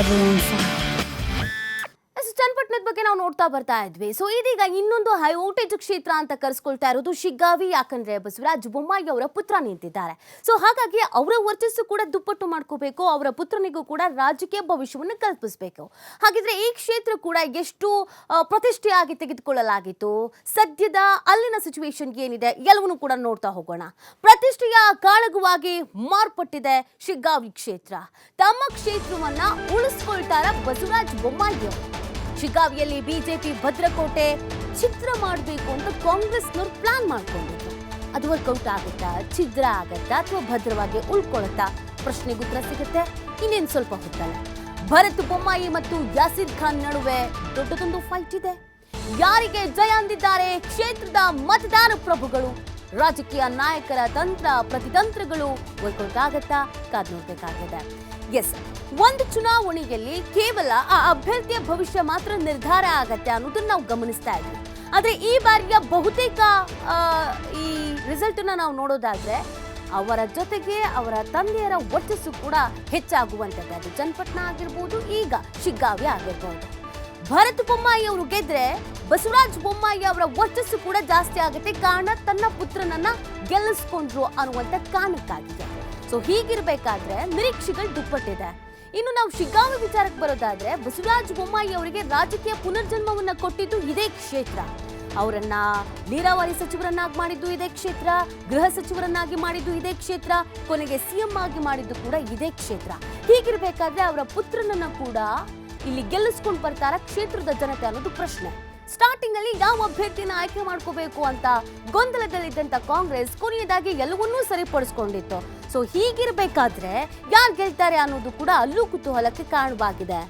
everyone fine. ಚನ್ನಪಟ್ಟಣದ ಬಗ್ಗೆ ನಾವು ನೋಡ್ತಾ ಬರ್ತಾ ಇದ್ವಿ. ಸೊ ಇದೀಗ ಇನ್ನೊಂದು ಹೈ ವೋಲ್ಟೇಜ್ ಕ್ಷೇತ್ರ ಅಂತ ಕರೆಸ್ಕೊಳ್ತಾ ಇರೋದು ಶಿಗ್ಗಾವಿ. ಯಾಕಂದ್ರೆ ಬಸವರಾಜ ಬೊಮ್ಮಾಯಿ ಅವರ ಪುತ್ರ ನಿಂತಿದ್ದಾರೆ. ಸೊ ಹಾಗಾಗಿ ಅವರ ವರ್ಚಸ್ಸು ಕೂಡ ದುಪ್ಪಟ್ಟು ಮಾಡ್ಕೋಬೇಕು, ಅವರ ಪುತ್ರನಿಗೂ ಕೂಡ ರಾಜಕೀಯ ಭವಿಷ್ಯವನ್ನು ಕಲ್ಪಿಸಬೇಕು. ಹಾಗಿದ್ರೆ ಈ ಕ್ಷೇತ್ರ ಕೂಡ ಎಷ್ಟು ಪ್ರತಿಷ್ಠೆಯಾಗಿ ತೆಗೆದುಕೊಳ್ಳಲಾಗಿತ್ತು, ಸದ್ಯದ ಅಲ್ಲಿನ ಸಿಚುವೇಶನ್ ಏನಿದೆ ಎಲ್ಲವನ್ನೂ ಕೂಡ ನೋಡ್ತಾ ಹೋಗೋಣ. ಪ್ರತಿಷ್ಠೆಯ ಕಾಳಗವಾಗಿ ಮಾರ್ಪಟ್ಟಿದೆ ಶಿಗ್ಗಾವಿ ಕ್ಷೇತ್ರ. ತಮ್ಮ ಕ್ಷೇತ್ರವನ್ನ ಉಳಿಸ್ಕೊಳ್ತಾರ ಬಸವರಾಜ ಬೊಮ್ಮಾಯಿ ಅವರು. ಶಿಗ್ಗಾವಿಯಲ್ಲಿ ಬಿಜೆಪಿ ಭದ್ರಕೋಟೆ ಛಿದ್ರ ಮಾಡಬೇಕು ಅಂತ ಕಾಂಗ್ರೆಸ್ನವ್ರು ಪ್ಲಾನ್ ಮಾಡ್ಕೊಂಡಿದ್ರು. ಅದು ವರ್ಕೌಟ್ ಆಗುತ್ತಾ, ಛಿದ್ರ ಆಗತ್ತಾ ಅಥವಾ ಭದ್ರವಾಗಿ ಉಳ್ಕೊಳುತ್ತಾ? ಪ್ರಶ್ನೆಗೆ ಉತ್ತರ ಸಿಗುತ್ತೆ ಇನ್ನೇನು ಸ್ವಲ್ಪ ಹೊತ್ತಲ್ಲ. ಭರತ್ ಬೊಮ್ಮಾಯಿ ಮತ್ತು ಯಾಸಿದ್ ಖಾನ್ ನಡುವೆ ದೊಡ್ಡದೊಂದು ಫೈಟ್ ಇದೆ. ಯಾರಿಗೆ ಜಯ ಅಂದಿದ್ದಾರೆ ಕ್ಷೇತ್ರದ ಮತದಾರ ಪ್ರಭುಗಳು? ರಾಜಕೀಯ ನಾಯಕರ ತಂತ್ರ ಪ್ರತಿತಂತ್ರಗಳು ವರ್ಕೌಟ್ ಆಗತ್ತಾ? ಕಾದು ನೋಡ್ಬೇಕಾಗಿದೆ. ಎಸ್, ಒಂದು ಚುನಾವಣೆಯಲ್ಲಿ ಕೇವಲ ಆ ಅಭ್ಯರ್ಥಿಯ ಭವಿಷ್ಯ ಮಾತ್ರ ನಿರ್ಧಾರ ಆಗತ್ತೆ ಅನ್ನೋದನ್ನ ನಾವು ಗಮನಿಸ್ತಾ ಇದ್ವಿ. ಆದ್ರೆ ಈ ಬಾರಿಯ ಬಹುತೇಕ ಈ ರಿಸಲ್ಟ್ ನಾವು ನೋಡೋದಾದ್ರೆ ಅವರ ಜೊತೆಗೆ ಅವರ ತಂದೆಯರ ವರ್ಚಸ್ಸು ಕೂಡ ಹೆಚ್ಚಾಗುವಂತದ್ದು. ಅದು ಚನ್ನಪಟ್ಟಣ ಆಗಿರ್ಬೋದು, ಈಗ ಶಿಗ್ಗಾವಿ ಆಗಿರ್ಬೋದು. ಭರತ್ ಬೊಮ್ಮಾಯಿ ಅವರು ಗೆದ್ರೆ ಬಸವರಾಜ ಬೊಮ್ಮಾಯಿ ಅವರ ವರ್ಚಸ್ಸು ಕೂಡ ಜಾಸ್ತಿ ಆಗುತ್ತೆ. ಕಾರಣ ತನ್ನ ಪುತ್ರನನ್ನ ಗೆಲ್ಲಿಸ್ಕೊಂಡ್ರು ಅನ್ನುವಂತ ಕಾರಣಕ್ಕಾಗಿದೆ. ಸೊ ಹೀಗಿರ್ಬೇಕಾದ್ರೆ ನಿರೀಕ್ಷೆಗಳು ದುಪ್ಪಟ್ಟಿದೆ. ಇನ್ನು ನಾವು ಶಿಗ್ಗಾವಿ ವಿಚಾರಕ್ಕೆ ಬರೋದಾದ್ರೆ ಬಸವರಾಜ ಬೊಮ್ಮಾಯಿ ಅವರಿಗೆ ರಾಜಕೀಯ ಪುನರ್ಜನ್ಮವನ್ನ ಕೊಟ್ಟಿದ್ದು ಇದೇ ಕ್ಷೇತ್ರ. ಅವರನ್ನ ನೀರಾವರಿ ಸಚಿವರನ್ನಾಗಿ ಮಾಡಿದ್ದು ಇದೇ ಕ್ಷೇತ್ರ, ಗೃಹ ಸಚಿವರನ್ನಾಗಿ ಮಾಡಿದ್ದು ಇದೇ ಕ್ಷೇತ್ರ, ಕೊನೆಗೆ ಸಿಎಂ ಆಗಿ ಮಾಡಿದ್ದು ಕೂಡ ಇದೇ ಕ್ಷೇತ್ರ. ಹೀಗಿರ್ಬೇಕಾದ್ರೆ ಅವರ ಪುತ್ರನನ್ನ ಕೂಡ ಇಲ್ಲಿ ಗೆಲ್ಲಿಸ್ಕೊಂಡು ಬರ್ತಾರ ಕ್ಷೇತ್ರದ ಜನತೆ ಅನ್ನೋದು ಪ್ರಶ್ನೆ. ಸ್ಟಾರ್ಟಿಂಗ್ ಅಲ್ಲಿ ಯಾವ ಅಭ್ಯರ್ಥಿನ ಆಯ್ಕೆ ಮಾಡ್ಕೋಬೇಕು ಅಂತ ಗೊಂದಲದಲ್ಲಿದ್ದಂತ ಕಾಂಗ್ರೆಸ್ ಕೊನೆಯದಾಗಿ ಎಲ್ಲವನ್ನೂ ಸರಿಪಡಿಸ್ಕೊಂಡಿತ್ತು. ಸೊ ಹೀಗಿರ್ಬೇಕಾದ್ರೆ ಯಾರು ಗೆಲ್ತಾರೆ ಅನ್ನೋದು ಕೂಡ ಅಲ್ಲೂ ಕುತೂಹಲಕ್ಕೆ ಕಾರಣವಾಗಿದೆ.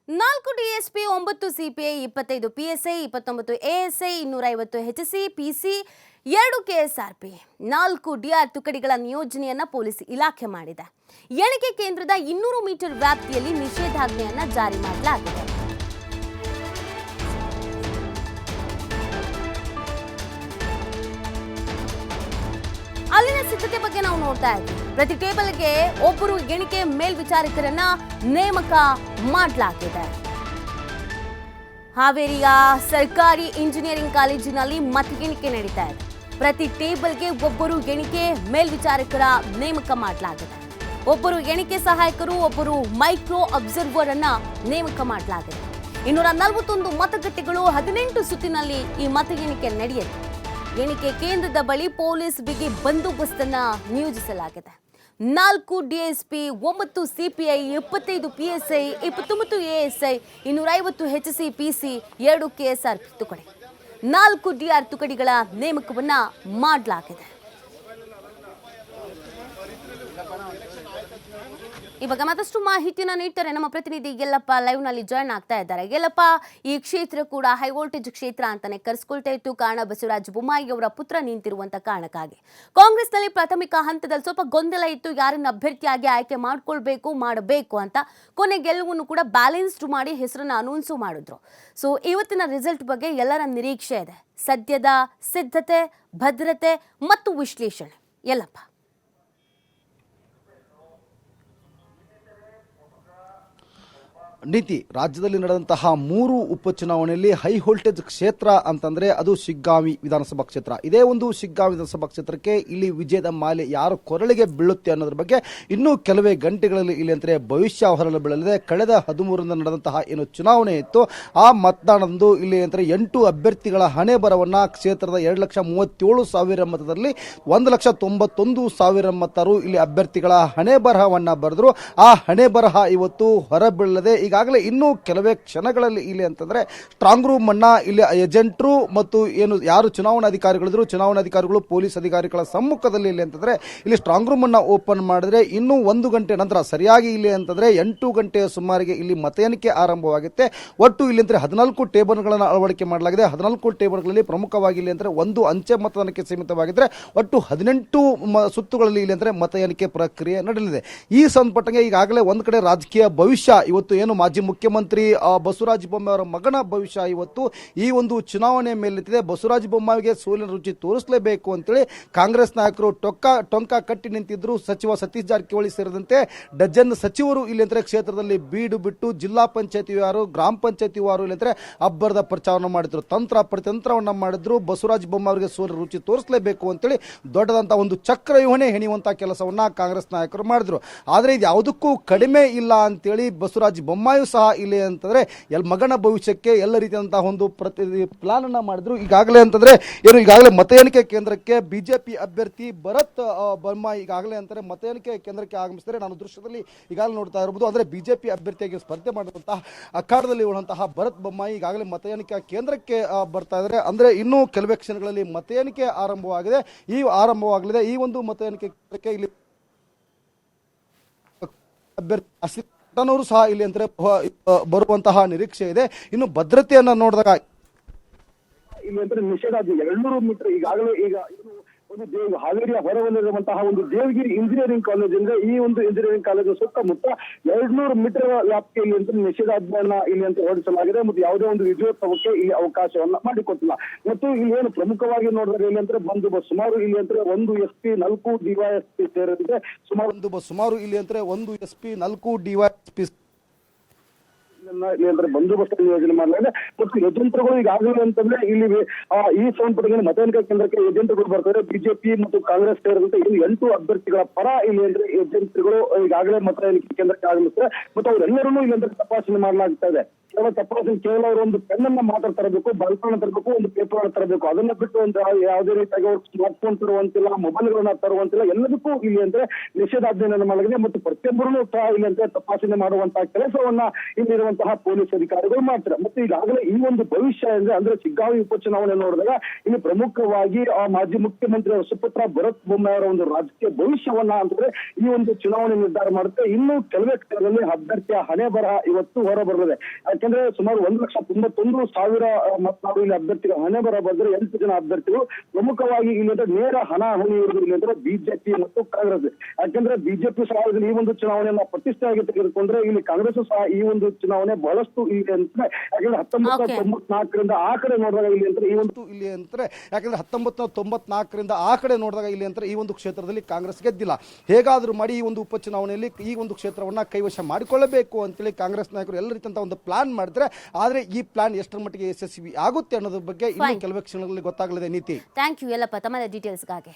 ನಾಲ್ಕು DSP, 9 CPI, 25 PSI, 29 ASI, 250 HC, PC, 2 KSRP, 4 DR ತುಕಡಿಗಳ ನಿಯೋಜನೆಯನ್ನ ಪೊಲೀಸ್ ಇಲಾಖೆ ಮಾಡಿದೆ. ಎಣಿಕೆ ಕೇಂದ್ರದ 200 ಮೀಟರ್ ವ್ಯಾಪ್ತಿಯಲ್ಲಿ ನಿಷೇಧಾಜ್ಞೆಯನ್ನ ಜಾರಿ ಮಾಡಲಾಗಿದೆ. ಅಲ್ಲಿನ ಸಿದ್ಧತೆ ಬಗ್ಗೆ ನಾವು ನೋಡ್ತಾ ಇದ್ವಿ. ಪ್ರತಿ ಟೇಬಲ್ಗೆ ಒಬ್ಬರು ಎಣಿಕೆ ಮೇಲ್ವಿಚಾರಕರನ್ನ ನೇಮಕ ಮಾಡಲಾಗಿದೆ. ಹಾವೇರಿಯ ಸರ್ಕಾರಿ ಇಂಜಿನಿಯರಿಂಗ್ ಕಾಲೇಜಿನಲ್ಲಿ ಮತ ಎಣಿಕೆ ನಡೀತಾ ಇದೆ. ಪ್ರತಿ ಟೇಬಲ್ಗೆ ಒಬ್ಬರು ಎಣಿಕೆ ಮೇಲ್ವಿಚಾರಕರ ನೇಮಕ ಮಾಡಲಾಗಿದೆ. ಒಬ್ಬರು ಎಣಿಕೆ ಸಹಾಯಕರು, ಒಬ್ಬರು ಮೈಕ್ರೋ ಅಬ್ಸರ್ವರ್ ಅನ್ನ ನೇಮಕ ಮಾಡಲಾಗಿದೆ. 241 ಮತಗಟ್ಟೆಗಳು 18 ಸುತ್ತಿನಲ್ಲಿ ಈ ಮತ ಎಣಿಕೆ ನಡೆಯುತ್ತೆ. ಎಣಿಕೆ ಕೇಂದ್ರದ ಬಳಿ ಪೊಲೀಸ್ ಬಿಗಿ ಬಂದೋಬಸ್ತನ್ನ ನಿಯೋಜಿಸಲಾಗಿದೆ. 4 DSP, 9 CPI, 25 PSI, 29 ASI, 250 HC, PC, 2 KSRP ತುಕಡಿ, 4 ಡಿಆರ್ ತುಕಡಿಗಳ ನೇಮಕವನ್ನ ಮಾಡಲಾಗಿದೆ. ಇವಾಗ ಮತ್ತಷ್ಟು ಮಾಹಿತಿನ ನೀಡ್ತಾರೆ ನಮ್ಮ ಪ್ರತಿನಿಧಿ ಗೆಲ್ಲಪ್ಪ. ಲೈವ್ ನಲ್ಲಿ ಜಾಯ್ನ್ ಆಗ್ತಾ ಇದ್ದಾರೆ. ಗೆಲ್ಲಪ್ಪ, ಈ ಕ್ಷೇತ್ರ ಕೂಡ ಹೈ ವೋಲ್ಟೇಜ್ ಕ್ಷೇತ್ರ ಅಂತಾನೆ ಕರೆಸ್ಕೊಳ್ತಾ ಇತ್ತು. ಕಾರಣ ಬಸವರಾಜ ಬೊಮ್ಮಾಯಿ ಅವರ ಪುತ್ರ ನಿಂತಿರುವಂತ ಕಾರಣಕ್ಕಾಗಿ ಕಾಂಗ್ರೆಸ್ನಲ್ಲಿ ಪ್ರಾಥಮಿಕ ಹಂತದಲ್ಲಿ ಸ್ವಲ್ಪ ಗೊಂದಲ ಇತ್ತು, ಯಾರನ್ನ ಅಭ್ಯರ್ಥಿಯಾಗಿ ಆಯ್ಕೆ ಮಾಡಬೇಕು ಅಂತ. ಕೊನೆಗೆಲ್ಲವನ್ನು ಕೂಡ ಬ್ಯಾಲೆನ್ಸ್ಡ್ ಮಾಡಿ ಹೆಸರನ್ನ ಅನೌನ್ಸು ಮಾಡಿದ್ರು. ಸೊ ಇವತ್ತಿನ ರಿಸಲ್ಟ್ ಬಗ್ಗೆ ಎಲ್ಲರ ನಿರೀಕ್ಷೆ ಇದೆ. ಸದ್ಯದ ಸಿದ್ಧತೆ, ಭದ್ರತೆ ಮತ್ತು ವಿಶ್ಲೇಷಣೆ ಎಲ್ಲಪ್ಪ. ನೀತಿ ರಾಜ್ಯದಲ್ಲಿ ನಡೆದಂತಹ 3 ಉಪಚುನಾವಣೆಯಲ್ಲಿ ಹೈ ವೋಲ್ಟೇಜ್ ಕ್ಷೇತ್ರ ಅಂತಂದ್ರೆ ಅದು ಶಿಗ್ಗಾವಿ ವಿಧಾನಸಭಾ ಕ್ಷೇತ್ರ. ಇದೇ ಒಂದು ಶಿಗ್ಗಾವಿ ವಿಧಾನಸಭಾ ಕ್ಷೇತ್ರಕ್ಕೆ ಇಲ್ಲಿ ವಿಜಯದ ಮಾಲೆ ಯಾರು ಕೊರಳಿಗೆ ಬೀಳುತ್ತೆ ಅನ್ನೋದ್ರ ಬಗ್ಗೆ ಇನ್ನೂ ಕೆಲವೇ ಗಂಟೆಗಳಲ್ಲಿ ಇಲ್ಲಿ ಅಂದ್ರೆ ಭವಿಷ್ಯ ಹೊರಲು ಬೀಳಲಿದೆ. ಕಳೆದ 13ರಿಂದ ನಡೆದಂತಹ ಏನು ಚುನಾವಣೆ ಇತ್ತು ಆ ಮತದಾನದಂದು ಇಲ್ಲಿ ಅಂದ್ರೆ 8 ಅಭ್ಯರ್ಥಿಗಳ ಹಣೆ ಬರವನ್ನ ಕ್ಷೇತ್ರದ 2,37,000 ಮತದಲ್ಲಿ 1,91,000 ಮತರು ಇಲ್ಲಿ ಅಭ್ಯರ್ಥಿಗಳ ಹಣೆ ಬರಹವನ್ನ ಬರೆದ್ರು. ಆ ಹಣೆ ಬರಹ ಇವತ್ತು ಹೊರಬೀಳದೆ ಈಗ ಈಗಾಗಲೇ ಇನ್ನೂ ಕೆಲವೇ ಕ್ಷಣಗಳಲ್ಲಿ ಇಲ್ಲಿ ಅಂತಂದ್ರೆ ಸ್ಟ್ರಾಂಗ್ ರೂಮ್ ಅನ್ನ ಇಲ್ಲಿ ಏಜೆಂಟ್ರು ಮತ್ತು ಏನು ಯಾರು ಚುನಾವಣಾಧಿಕಾರಿಗಳಿದ್ರು ಚುನಾವಣಾಧಿಕಾರಿಗಳು ಪೊಲೀಸ್ ಅಧಿಕಾರಿಗಳ ಸಮ್ಮುಖದಲ್ಲಿ ಇಲ್ಲಿ ಅಂತಂದ್ರೆ ಇಲ್ಲಿ ಸ್ಟ್ರಾಂಗ್ ರೂಮ್ ಅನ್ನ ಓಪನ್ ಮಾಡಿದ್ರೆ ಇನ್ನೂ 1 ಗಂಟೆ ನಂತರ ಸರಿಯಾಗಿ ಇಲ್ಲಿ ಅಂತಂದ್ರೆ 8 ಗಂಟೆಯ ಸುಮಾರಿಗೆ ಇಲ್ಲಿ ಮತ ಎಣಿಕೆ ಆರಂಭವಾಗುತ್ತೆ. ಒಟ್ಟು ಇಲ್ಲಿ ಅಂದ್ರೆ 14 ಟೇಬಲ್ಗಳನ್ನು ಅಳವಡಿಕೆ ಮಾಡಲಾಗಿದೆ. 14 ಟೇಬಲ್ಗಳಲ್ಲಿ ಪ್ರಮುಖವಾಗಿ ಇಲ್ಲಿ ಅಂದ್ರೆ ಒಂದು ಅಂಚೆ ಮತದಾನಕ್ಕೆ ಸೀಮಿತವಾಗಿದ್ರೆ ಒಟ್ಟು 18 ಸುತ್ತುಗಳಲ್ಲಿ ಇಲ್ಲಿ ಅಂದ್ರೆ ಮತ ಎಣಿಕೆ ಪ್ರಕ್ರಿಯೆ ನಡೆಯಲಿದೆ. ಈ ಸಂದರ್ಭಕ್ಕೆ ಈಗಾಗಲೇ ಒಂದ್ ಕಡೆ ರಾಜಕೀಯ ಭವಿಷ್ಯ ಇವತ್ತು ಏನು ಮಾಜಿ ಮುಖ್ಯಮಂತ್ರಿ ಬಸವರಾಜ ಬೊಮ್ಮಾಯಿ ಅವರ ಮಗನ ಭವಿಷ್ಯ ಇವತ್ತು ಈ ಒಂದು ಚುನಾವಣೆ ಮೇಲೆತ್ತಿದೆ. ಬಸವರಾಜ ಬೊಮ್ಮಾಯಿಗೆ ಸೋಲಿನ ರುಚಿ ತೋರಿಸಲೇಬೇಕು ಅಂತೇಳಿ ಕಾಂಗ್ರೆಸ್ ನಾಯಕರು ಟೊಂಕ ಕಟ್ಟಿ ನಿಂತಿದ್ರು. ಸಚಿವ ಸತೀಶ್ ಜಾರಕಿಹೊಳಿ ಸೇರಿದಂತೆ ಡಜನ್ ಸಚಿವರು ಇಲ್ಲಿ ಅಂದ್ರೆ ಕ್ಷೇತ್ರದಲ್ಲಿ ಬೀಡು ಬಿಟ್ಟು ಜಿಲ್ಲಾ ಪಂಚಾಯತಿ ವಾರು ಗ್ರಾಮ ಪಂಚಾಯತಿ ವಾರು ಇಲ್ಲಿ ಅಂದ್ರೆ ಅಬ್ಬರದ ಪ್ರಚಾರವನ್ನು ಮಾಡಿದ್ರು, ಪ್ರತಿತಂತ್ರವನ್ನ ಮಾಡಿದ್ರು. ಬಸವರಾಜ ಬೊಮ್ಮಾಯಿ ಅವರಿಗೆ ಸೋಲಿನ ರುಚಿ ತೋರಿಸಲೇಬೇಕು ಅಂತೇಳಿ ದೊಡ್ಡದಂತ ಒಂದು ಚಕ್ರವ್ಯೂಹನೇ ಹೆಣೆಯುವಂತ ಕೆಲಸವನ್ನ ಕಾಂಗ್ರೆಸ್ ನಾಯಕರು ಮಾಡಿದ್ರು. ಆದ್ರೆ ಇದು ಯಾವುದಕ್ಕೂ ಕಡಿಮೆ ಇಲ್ಲ ಅಂತೇಳಿ ಬಸವರಾಜ ಬೊಮ್ಮಾಯಿ ಸಹ ಇಲ್ಲಿ ಅಂತಂದ್ರೆ ಮಗನ ಭವಿಷ್ಯಕ್ಕೆ ಎಲ್ಲ ರೀತಿಯಾದಂತಹ ಒಂದು ಪ್ಲಾನ್ ಅನ್ನ ಮಾಡಿದ್ರು. ಈಗಾಗಲೇ ಅಂತಂದ್ರೆ ಏನು ಈಗಾಗಲೇ ಮತ ಎಣಿಕೆ ಕೇಂದ್ರಕ್ಕೆ ಬಿಜೆಪಿ ಅಭ್ಯರ್ಥಿ ಭರತ್ ಬೊಮ್ಮಾಯಿ ಈಗಾಗಲೇ ಅಂತಾರೆ ಮತ ಎಣಿಕೆ ಕೇಂದ್ರಕ್ಕೆ ಆಗಮಿಸಿದರೆ ನಾನು ದೃಶ್ಯದಲ್ಲಿ ಈಗಾಗಲೇ ನೋಡ್ತಾ ಇರಬಹುದು. ಅಂದ್ರೆ ಬಿಜೆಪಿ ಅಭ್ಯರ್ಥಿಯಾಗಿ ಸ್ಪರ್ಧೆ ಮಾಡಿರುವಂತಹ ಅಖಾಡದಲ್ಲಿ ಉಳ್ಳಂತಹ ಭರತ್ ಬೊಮ್ಮಾಯಿ ಈಗಾಗಲೇ ಮತ ಎಣಿಕೆ ಕೇಂದ್ರಕ್ಕೆ ಬರ್ತಾ ಇದ್ದಾರೆ. ಅಂದ್ರೆ ಇನ್ನೂ ಕೆಲವೇ ಕ್ಷಣಗಳಲ್ಲಿ ಮತ ಎಣಿಕೆ ಆರಂಭವಾಗಲಿದೆ. ಈ ಒಂದು ಮತ ಎಣಿಕೆ ಕೇಂದ್ರಕ್ಕೆ ಇಲ್ಲಿ ಅಭ್ಯರ್ಥಿ ಸಹ ಇಲ್ಲಿ ಅಂದ್ರೆ ಬರುವಂತಹ ನಿರೀಕ್ಷೆ ಇದೆ. ಇನ್ನು ಭದ್ರತೆಯನ್ನ ನೋಡಿದಾಗ ಇಲ್ಲಿ ಅಂದ್ರೆ ನಿಷೇಧಾಜ್ಞೆ 200 ಮೀಟರ್ ಈಗಾಗಲೇ ಈಗ ಒಂದು ಹಾವೇರಿಯ ಹೊರವಲಯದಂತಹ ಒಂದು ದೇವಗಿರಿ ಇಂಜಿನಿಯರಿಂಗ್ ಕಾಲೇಜ್ ಅಂದ್ರೆ ಈ ಒಂದು ಇಂಜಿನಿಯರಿಂಗ್ ಕಾಲೇಜ್ ಸುತ್ತಮುತ್ತ 200 ಮೀಟರ್ ವ್ಯಾಪ್ತಿಯಲ್ಲಿ ಅಂತ ನಿಷೇಧಾಜ್ಞೆಯನ್ನ ಇಲ್ಲಿ ಅಂತ ಹೊರಡಿಸಲಾಗಿದೆ. ಮತ್ತು ಯಾವುದೇ ಒಂದು ವಿದ್ಯೋತ್ಸವಕ್ಕೆ ಇಲ್ಲಿ ಅವಕಾಶವನ್ನ ಮಾಡಿಕೊಟ್ಟಿಲ್ಲ. ಮತ್ತು ಇಲ್ಲಿ ಏನು ಪ್ರಮುಖವಾಗಿ ನೋಡಿದ್ರೆ ಇಲ್ಲಿ ಅಂದ್ರೆ ಬಂದೋಬಸ್ತ್ ಸುಮಾರು ಇಲ್ಲಿ ಅಂದ್ರೆ 1 SP 4 DYSP ಸೇರಿದಂತೆ ಸುಮಾರು ಇಲ್ಲಿ ಅಂದ್ರೆ 1 SP 4 DYSP ಬಂದೋಬಸ್ತ್ ಯೋಜನೆ ಮಾಡಲಾಗಿದೆ. ಮತ್ತು ಏಜೆಂಟ್ಗಳು ಈಗಾಗಲೇ ಅಂತಂದ್ರೆ ಇಲ್ಲಿ ಈ ಸಂಪುಟಕ್ಕೆ ಮತ ಎಣಿಕಾ ಕೇಂದ್ರಕ್ಕೆ ಏಜೆಂಟ್ಗಳು ಬರ್ತಾರೆ. ಬಿಜೆಪಿ ಮತ್ತು ಕಾಂಗ್ರೆಸ್ ಸೇರಿದಂತೆ ಇಲ್ಲಿ 8 ಅಭ್ಯರ್ಥಿಗಳ ಪರ ಇಲ್ಲಿ ಅಂದ್ರೆ ಏಜೆಂಟ್ಗಳು ಈಗಾಗಲೇ ಮತ ಎಣಿಕೆ ಕೇಂದ್ರಕ್ಕೆ ಆಗಮಿಸ್ತಾರೆ. ಮತ್ತು ಅವರೆಲ್ಲರನ್ನೂ ಇಲ್ಲಿ ಅಂದ್ರೆ ತಪಾಸಣೆ ಮಾಡಲಾಗ್ತಾ ಇದೆ. ಕೇವಲ ಅವರು ಒಂದು ಪೆನ್ನನ್ನ ಮಾತ್ರ ತರಬೇಕು, ಬಲ್ಪನ್ನ ತರಬೇಕು, ಒಂದು ಪೇಪರ್ ತರಬೇಕು. ಅದನ್ನ ಬಿಟ್ಟು ಒಂದು ಯಾವುದೇ ರೀತಿಯಾಗಿ ಅವರು ಸ್ಮಾರ್ಟ್ ಫೋನ್ ತರುವಂತಿಲ್ಲ, ಮೊಬೈಲ್ಗಳನ್ನ ತರುವಂತಿಲ್ಲ. ಎಲ್ಲದಕ್ಕೂ ಇಲ್ಲಿ ಅಂದ್ರೆ ನಿಷೇಧಾಜ್ಞೆಯನ್ನು ಮಾಡಲಾಗಿದೆ. ಮತ್ತು ಪ್ರತಿಯೊಬ್ಬರನ್ನು ಸಹ ಇಲ್ಲಿ ಅಂದ್ರೆ ತಪಾಸಣೆ ಮಾಡುವಂತಹ ಕೆಲಸವನ್ನ ಇಲ್ಲಿರುವಂತಹ ಪೊಲೀಸ್ ಅಧಿಕಾರಿಗಳು ಮಾಡ್ತಾರೆ. ಮತ್ತು ಈಗಾಗಲೇ ಈ ಒಂದು ಭವಿಷ್ಯ ಅಂದ್ರೆ ಶಿಗ್ಗಾಂವಿ ಉಪಚುನಾವಣೆ ನೋಡಿದಾಗ ಇಲ್ಲಿ ಪ್ರಮುಖವಾಗಿ ಮಾಜಿ ಮುಖ್ಯಮಂತ್ರಿ ಅವರ ಸುಪುತ್ರ ಭರತ್ ಬೊಮ್ಮಾಯಿ ಅವರ ಒಂದು ರಾಜಕೀಯ ಭವಿಷ್ಯವನ್ನ ಅಂತಂದ್ರೆ ಈ ಒಂದು ಚುನಾವಣೆ ನಿರ್ಧಾರ ಮಾಡುತ್ತೆ. ಇನ್ನು ಕೆಲವೇ ಕ್ಷಣದಲ್ಲಿ ಅಭ್ಯರ್ಥಿಯ ಹಣೆ ಬರಹ ಇವತ್ತು ಹೊರಬರಲಿದೆ. ಯಾಕಂದ್ರೆ ಸುಮಾರು 1,91,000 ಮತದಾರರು ಇಲ್ಲಿ ಅಭ್ಯರ್ಥಿಗಳ ಹಣೆ ಬರ ಬಂದ್ರೆ 8 ಜನ ಅಭ್ಯರ್ಥಿಗಳು ಪ್ರಮುಖವಾಗಿ ಇಲ್ಲಿ ನೇರ ಹಣಾಹಣಿ ಇರುವುದಿಲ್ಲ ಅಂದ್ರೆ ಬಿಜೆಪಿ ಮತ್ತು ಕಾಂಗ್ರೆಸ್. ಯಾಕಂದ್ರೆ ಬಿಜೆಪಿ ಸಹ ಈ ಒಂದು ಚುನಾವಣೆಯನ್ನ ಪ್ರತಿಷ್ಠೆಯಾಗಿ ತೆಗೆದುಕೊಂಡ್ರೆ ಇಲ್ಲಿ ಕಾಂಗ್ರೆಸ್ ಸಹ ಈ ಒಂದು ಚುನಾವಣೆ ಬಹಳಷ್ಟು ಇಲ್ಲಿ ಅಂತ ಯಾಕಂದ್ರೆ 1994ರಿಂದ ಆ ಕಡೆ ನೋಡಿದಾಗ ಇಲ್ಲಿ ಅಂತ ಈ ಒಂದು ಇಲ್ಲಿ ಅಂತಾರೆ. ಯಾಕಂದ್ರೆ 1994ರಿಂದ ಆ ಕಡೆ ನೋಡಿದಾಗ ಇಲ್ಲಿ ಅಂತಾರೆ ಈ ಒಂದು ಕ್ಷೇತ್ರದಲ್ಲಿ ಕಾಂಗ್ರೆಸ್ ಗೆದ್ದಿಲ್ಲ. ಹೇಗಾದ್ರೂ ಮಾಡಿ ಈ ಒಂದು ಉಪಚುನಾವಣೆಯಲ್ಲಿ ಈ ಒಂದು ಕ್ಷೇತ್ರವನ್ನ ಕೈವಶ ಮಾಡಿಕೊಳ್ಳಬೇಕು ಅಂತೇಳಿ ಕಾಂಗ್ರೆಸ್ ನಾಯಕರು ಎಲ್ಲ ರೀತಿಯಂತ ಒಂದು ಪ್ಲಾನ್ ಮಾಡಿದ್ರೆ, ಆದ್ರೆ ಈ ಪ್ಲಾನ್ ಎಷ್ಟರ ಮಟ್ಟಿಗೆ ಯಶಸ್ವಿ ಆಗುತ್ತೆ ಅನ್ನೋದ್ರ ಬಗ್ಗೆ ಇನ್ನು ಕೆಲವೇ ಕ್ಷಣಗಳಲ್ಲಿ ಗೊತ್ತಾಗಲಿದೆ. ನೀತಿ, ಥ್ಯಾಂಕ್ ಯು ಎಲ್ಲಪ್ಪ ತಮ್ಮ ಡೀಟೇಲ್ಸ್ಗಾಗಿ.